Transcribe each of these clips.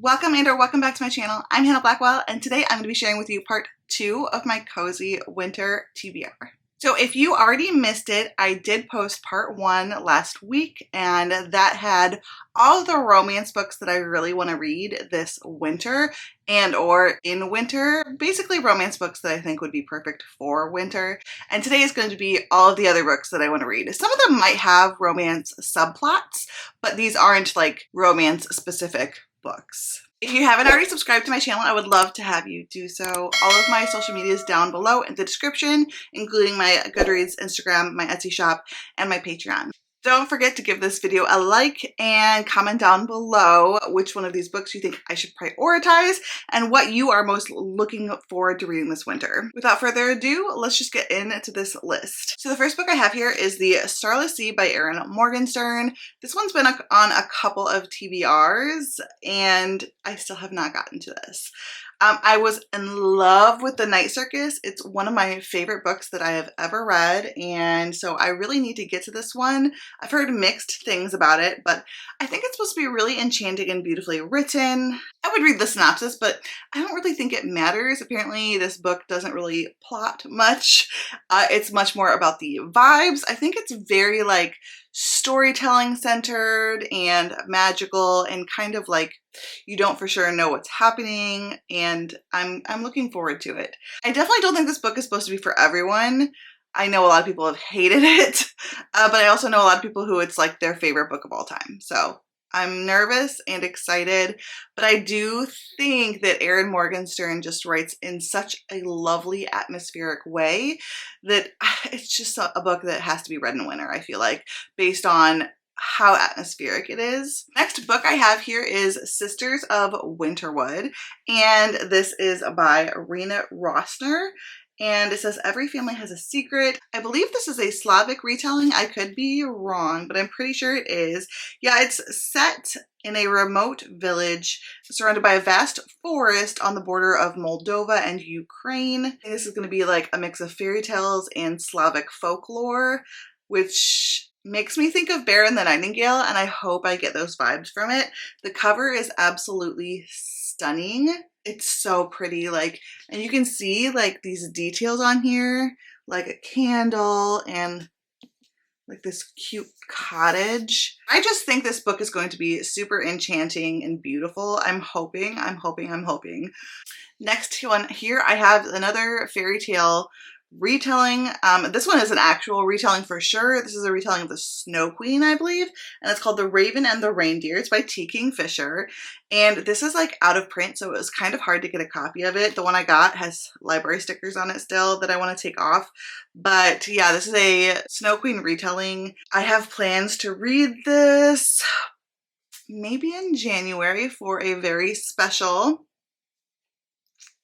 Welcome and or welcome back to my channel. I'm Hannah Blackwell and today I'm going to be sharing with you part 2 of my Cozy Winter TBR. So if you already missed it, I did post part 1 last week and that had all of the romance books that I really want to read this winter and or in winter. Basically romance books that I think would be perfect for winter. And today is going to be all of the other books that I want to read. Some of them might have romance subplots, but these aren't like romance specific books. If you haven't already subscribed to my channel, I would love to have you do so. All of my social media is down below in the description, including my Goodreads, Instagram, my Etsy shop, and my Patreon. Don't forget to give this video a like and comment down below which one of these books you think I should prioritize and what you are most looking forward to reading this winter. Without further ado, let's just get into this list. So the first book I have here is The Starless Sea by Erin Morgenstern. This one's been on a couple of TBRs and I still have not gotten to this. I was in love with The Night Circus. It's one of my favorite books that I have ever read, and so I really need to get to this one. I've heard mixed things about it, but I think it's supposed to be really enchanting and beautifully written. I would read the synopsis, but I don't really think it matters. Apparently, this book doesn't really plot much. It's much more about the vibes. I think it's very like storytelling centered and magical and kind of like you don't for sure know what's happening, and I'm looking forward to it. I definitely don't think this book is supposed to be for everyone. I know a lot of people have hated it, but I also know a lot of people who it's like their favorite book of all time. So I'm nervous and excited, but I do think that Erin Morgenstern just writes in such a lovely atmospheric way that it's just a book that has to be read in winter, I feel like, based on how atmospheric it is. Next book I have here is Sisters of Winterwood, and this is by Rena Rosner. And it says, every family has a secret. I believe this is a Slavic retelling. I could be wrong, but I'm pretty sure it is. Yeah, it's set in a remote village surrounded by a vast forest on the border of Moldova and Ukraine. And this is going to be like a mix of fairy tales and Slavic folklore, which makes me think of Baron the Nightingale, and I hope I get those vibes from it. The cover is absolutely stunning. It's so pretty, like, and you can see like these details on here, like a candle and like this cute cottage. I just think this book is going to be super enchanting and beautiful. I'm hoping. Next one here, I have another fairy tale retelling. This one is an actual retelling for sure. This is a retelling of the Snow Queen, I believe, and it's called The Raven and the Reindeer. It's by T. Kingfisher, and this is like out of print, so it was kind of hard to get a copy of it. The one I got has library stickers on it still that I want to take off, but yeah, this is a Snow Queen retelling. I have plans to read this maybe in January for a very special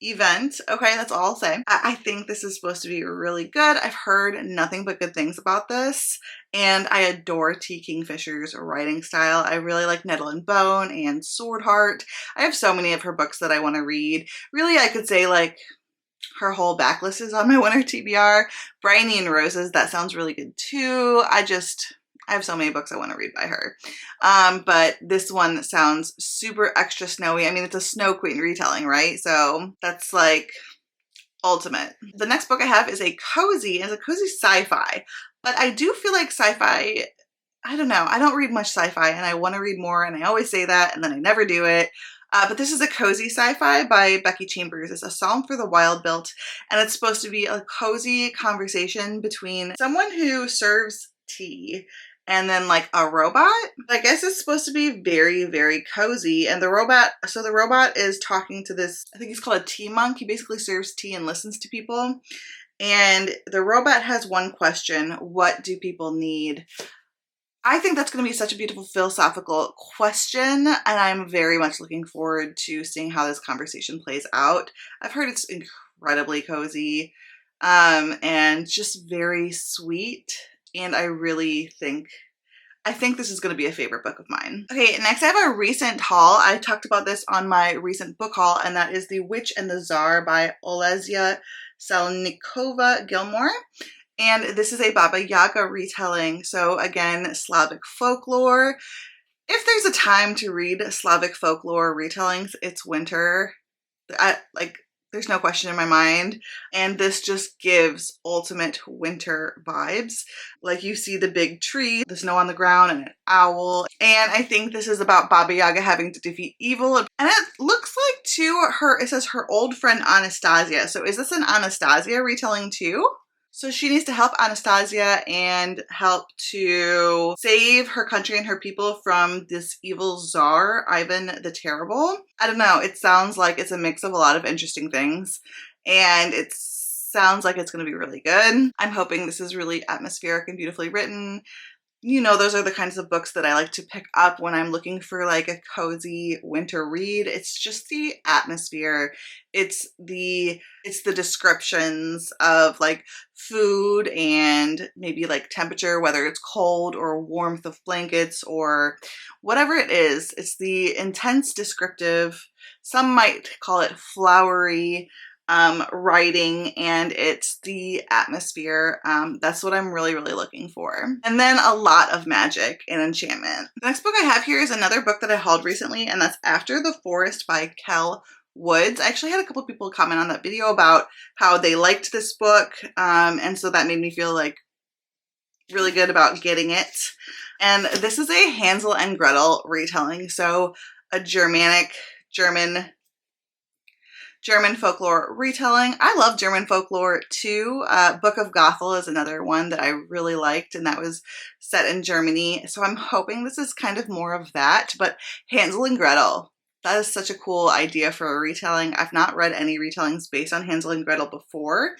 event. Okay, that's all I'll say. I think this is supposed to be really good. I've heard nothing but good things about this, and I adore T. Kingfisher's writing style. I really like Nettle and Bone and Swordheart. I have so many of her books that I want to read. Really, I could say like her whole backlist is on my winter TBR. Bryony and Roses, that sounds really good too. I have so many books I want to read by her. But this one sounds super extra snowy. I mean, it's a Snow Queen retelling, right? So that's like ultimate. The next book I have is a cozy sci-fi. But I do feel like sci-fi, I don't know. I don't read much sci-fi and I want to read more, and I always say that and then I never do it. But this is a cozy sci-fi by Becky Chambers. It's A Psalm for the Wild-Built, and it's supposed to be a cozy conversation between someone who serves tea and then like a robot. I guess it's supposed to be very, very cozy. And the robot is talking to this, I think he's called a tea monk. He basically serves tea and listens to people. And the robot has one question: what do people need? I think that's going to be such a beautiful philosophical question, and I'm very much looking forward to seeing how this conversation plays out. I've heard it's incredibly cozy and just very sweet. And I think this is going to be a favorite book of mine. Okay, next I have a recent haul. I talked about this on my recent book haul, and that is The Witch and the Tsar by Olesya Salnikova-Gilmore. And this is a Baba Yaga retelling. So again, Slavic folklore. If there's a time to read Slavic folklore retellings, it's winter. There's no question in my mind. And this just gives ultimate winter vibes. Like, you see the big tree, the snow on the ground, and an owl. And I think this is about Baba Yaga having to defeat evil. And it looks like too, it says her old friend Anastasia. So is this an Anastasia retelling too? So she needs to help Anastasia and help to save her country and her people from this evil czar, Ivan the Terrible. I don't know. It sounds like it's a mix of a lot of interesting things, and it sounds like it's going to be really good. I'm hoping this is really atmospheric and beautifully written. You know, those are the kinds of books that I like to pick up when I'm looking for like a cozy winter read. It's just the atmosphere. It's the descriptions of like food and maybe like temperature, whether it's cold or warmth of blankets or whatever it is. It's the intense descriptive, some might call it flowery, writing, and it's the atmosphere. That's what I'm really looking for. And then a lot of magic and enchantment. The next book I have here is another book that I hauled recently, and that's After the Forest by Kel Woods. I actually had a couple of people comment on that video about how they liked this book, and so that made me feel like really good about getting it. And this is a Hansel and Gretel retelling, so a German folklore retelling. I love German folklore too. Book of Gothel is another one that I really liked, and that was set in Germany. So I'm hoping this is kind of more of that, but Hansel and Gretel, that is such a cool idea for a retelling. I've not read any retellings based on Hansel and Gretel before,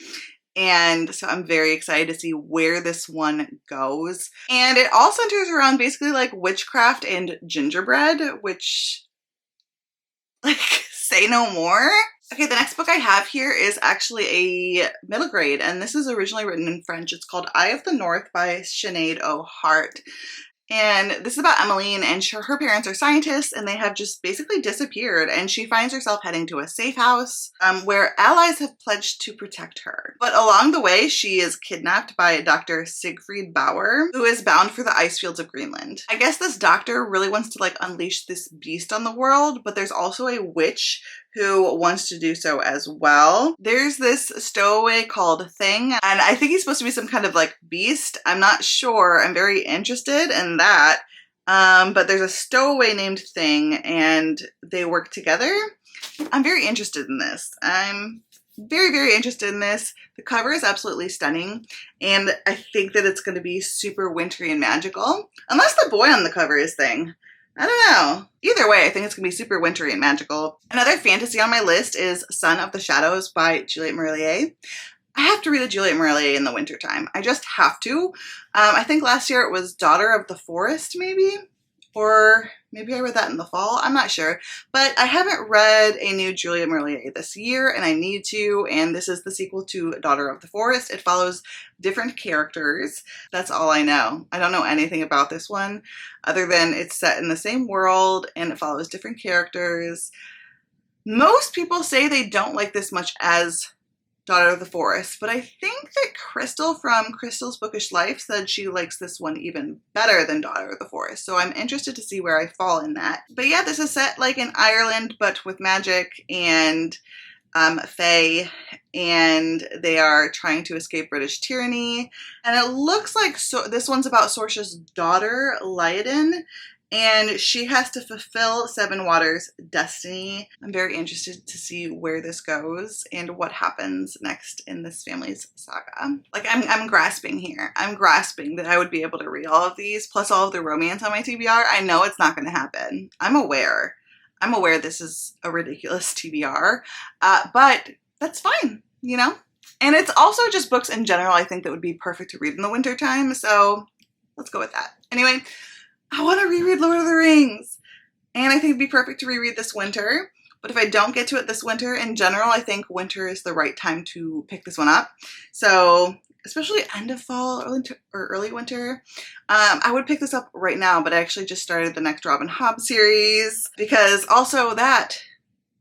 and so I'm very excited to see where this one goes. And it all centers around basically like witchcraft and gingerbread, which, like, say no more. Okay, the next book I have here is actually a middle grade, and this is originally written in French. It's called Eye of the North by Sinead O'Hart. And this is about Emmeline, and her parents are scientists, and they have just basically disappeared, and she finds herself heading to a safe house where allies have pledged to protect her. But along the way, she is kidnapped by Dr. Siegfried Bauer, who is bound for the ice fields of Greenland. I guess this doctor really wants to like unleash this beast on the world, but there's also a witch who wants to do so as well. There's this stowaway called Thing, and I think he's supposed to be some kind of like beast. I'm not sure. I'm very interested in that. But there's a stowaway named Thing, and they work together. I'm very interested in this. I'm very interested in this. The cover is absolutely stunning, and I think that it's going to be super wintry and magical. Unless the boy on the cover is Thing. I don't know. Either way, I think it's going to be super wintry and magical. Another fantasy on my list is Son of the Shadows by Juliette Marillier. I have to read a Juliette Marillier in the wintertime. I just have to. I think last year it was Daughter of the Forest, maybe? Or maybe I read that in the fall. I'm not sure. But I haven't read a new Juliette Marillier this year, and I need to. And this is the sequel to Daughter of the Forest. It follows different characters. That's all I know. I don't know anything about this one other than it's set in the same world and it follows different characters. Most people say they don't like this much as Daughter of the Forest, but I think that Crystal from Crystal's Bookish Life said she likes this one even better than Daughter of the Forest, so I'm interested to see where I fall in that. But yeah, this is set like in Ireland, but with magic and fae, and they are trying to escape British tyranny, and it looks like this one's about Sorcia's daughter, Lyaden, and she has to fulfill Seven Waters' destiny. I'm very interested to see where this goes and what happens next in this family's saga. Like, I'm grasping here. I'm grasping that I would be able to read all of these, plus all of the romance on my TBR. I know it's not going to happen. I'm aware this is a ridiculous TBR, but that's fine, you know? And it's also just books in general I think that would be perfect to read in the wintertime, so let's go with that. Anyway, I want to reread Lord of the Rings, and I think it'd be perfect to reread this winter. But if I don't get to it this winter, in general, I think winter is the right time to pick this one up. So, especially end of fall or early winter, I would pick this up right now, but I actually just started the next Robin Hobb series, because also that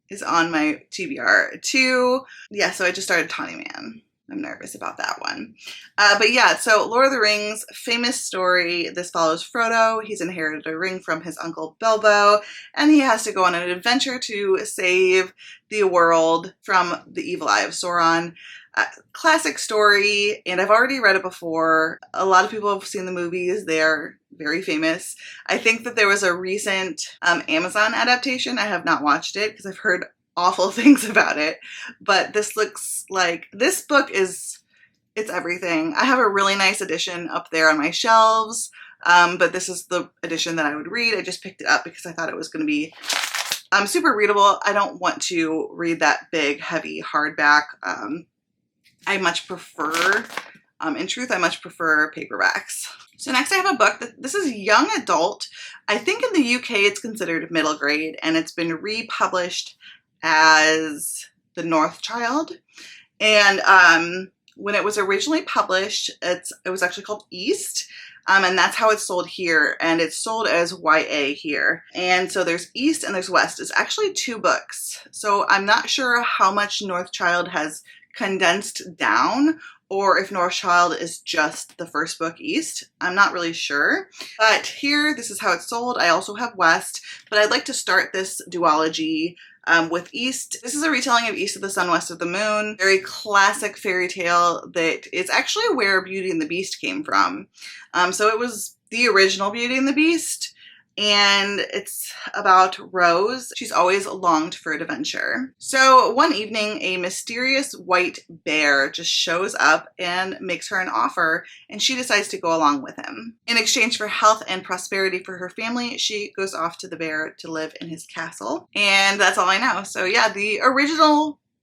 is on my TBR too. Yeah, so I just started Tawny Man. I'm nervous about that one. But yeah, so Lord of the Rings, famous story. This follows Frodo. He's inherited a ring from his uncle Bilbo, and he has to go on an adventure to save the world from the evil eye of Sauron. Classic story, and I've already read it before. A lot of people have seen the movies. They're very famous. I think that there was a recent Amazon adaptation. I have not watched it because I've heard awful things about it, but this looks like this book is, it's everything. I have a really nice edition up there on my shelves, but this is the edition that I would read. I just picked it up because I thought it was going to be super readable. I don't want to read that big, heavy hardback. I much prefer, in truth, I much prefer paperbacks. So next I have a book that this is young adult. I think in the UK it's considered middle grade, and it's been republished as The North Child. And when it was originally published, it was actually called East. And that's how it's sold here, and it's sold as YA here. And so there's East and there's West. It's actually 2 books. So I'm not sure how much North Child has condensed down, or if North Child is just the first book, East. I'm not really sure. But here, this is how it's sold. I also have West, but I'd like to start this duology with East. This is a retelling of East of the Sun, West of the Moon. Very classic fairy tale that is actually where Beauty and the Beast came from. So it was the original Beauty and the Beast, and it's about Rose. She's always longed for adventure. So one evening, a mysterious white bear just shows up and makes her an offer, and she decides to go along with him. In exchange for health and prosperity for her family, she goes off to the bear to live in his castle. And that's all I know. So yeah,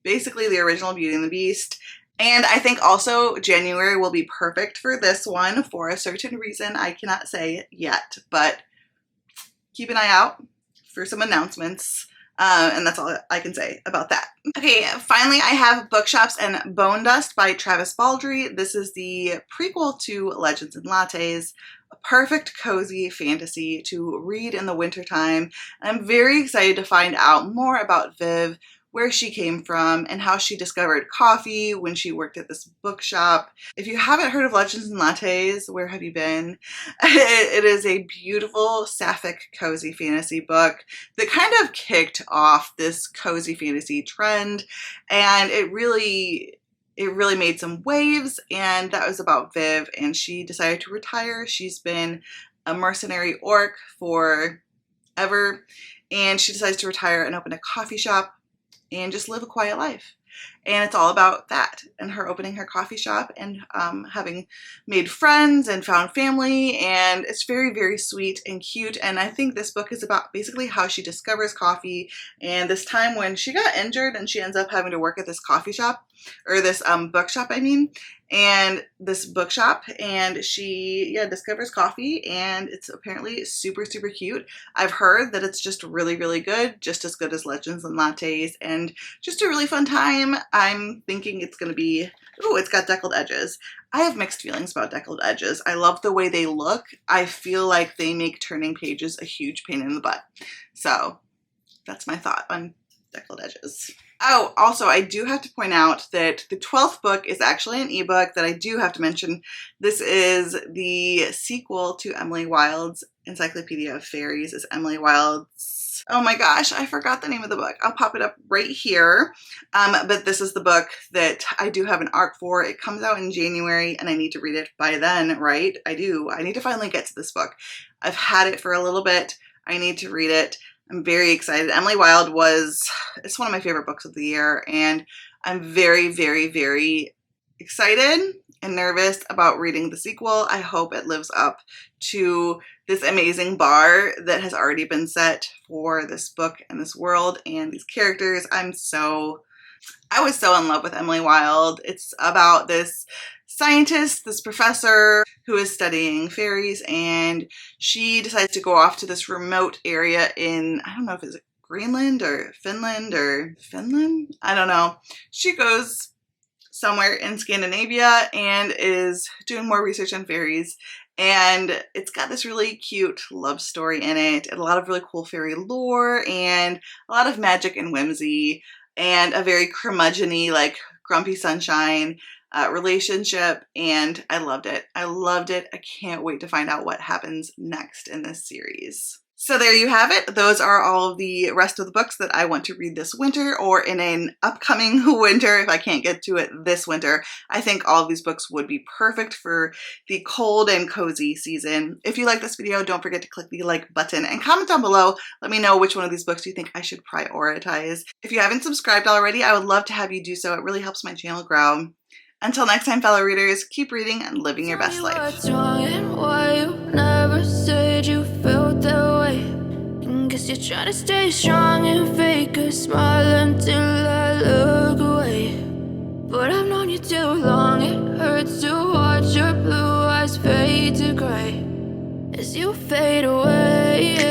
basically the original Beauty and the Beast. And I think also January will be perfect for this one for a certain reason I cannot say yet, but keep an eye out for some announcements, and that's all I can say about that. Okay, finally I have Bookshops and Bone Dust by Travis Baldree. This is the prequel to Legends and Lattes, a perfect cozy fantasy to read in the wintertime. I'm very excited to find out more about Viv, where she came from, and how she discovered coffee when she worked at this bookshop. If you haven't heard of Legends and Lattes, where have you been? It is a beautiful sapphic cozy fantasy book that kind of kicked off this cozy fantasy trend, and it really made some waves, and that was about Viv, and she decided to retire. She's been a mercenary orc forever, and she decides to retire and open a coffee shop and just live a quiet life. And it's all about that, and her opening her coffee shop and having made friends and found family, and it's very, very sweet and cute. And I think this book is about basically how she discovers coffee, and this time when she got injured and she ends up having to work at this coffee shop, or this bookshop I mean, and this bookshop, and she discovers coffee, and it's apparently super, super cute. I've heard that it's just really, really good, just as good as Legends and Lattes, and just a really fun time. I'm thinking it's going to be, ooh, it's got deckled edges. I have mixed feelings about deckled edges. I love the way they look. I feel like they make turning pages a huge pain in the butt. So that's my thought on deckled edges. Oh, also, I do have to point out that the 12th book is actually an ebook that I do have to mention. This is the sequel to Emily Wilde's Encyclopedia of Fairies. It's Emily Wilde's, oh my gosh, I forgot the name of the book. I'll pop it up right here. But this is the book that I do have an ARC for. It comes out in January, and I need to read it by then, right? I do. I need to finally get to this book. I've had it for a little bit. I need to read it. I'm very excited. Emily Wilde it's one of my favorite books of the year, and I'm very, very, very excited and nervous about reading the sequel. I hope it lives up to this amazing bar that has already been set for this book and this world and these characters. I was so in love with Emily Wilde. It's about this scientist, this professor who is studying fairies, and she decides to go off to this remote area in, I don't know if it's Greenland or Finland. I don't know. She goes somewhere in Scandinavia and is doing more research on fairies, and it's got this really cute love story in it, and a lot of really cool fairy lore, and a lot of magic and whimsy, and a very curmudgeon-y, like Grumpy Sunshine relationship, and I loved it. I loved it. I can't wait to find out what happens next in this series. So there you have it. Those are all of the rest of the books that I want to read this winter or in an upcoming winter if I can't get to it this winter. I think all of these books would be perfect for the cold and cozy season. If you like this video, don't forget to click the like button and comment down below. Let me know which one of these books you think I should prioritize. If you haven't subscribed already, I would love to have you do so. It really helps my channel grow. Until next time, fellow readers, keep reading and living your best life. What's wrong and why you never said you felt that way? And guess you're trying to stay strong and fake a smile until I look away. But I've known you too long, it hurts to watch your blue eyes fade to gray as you fade away.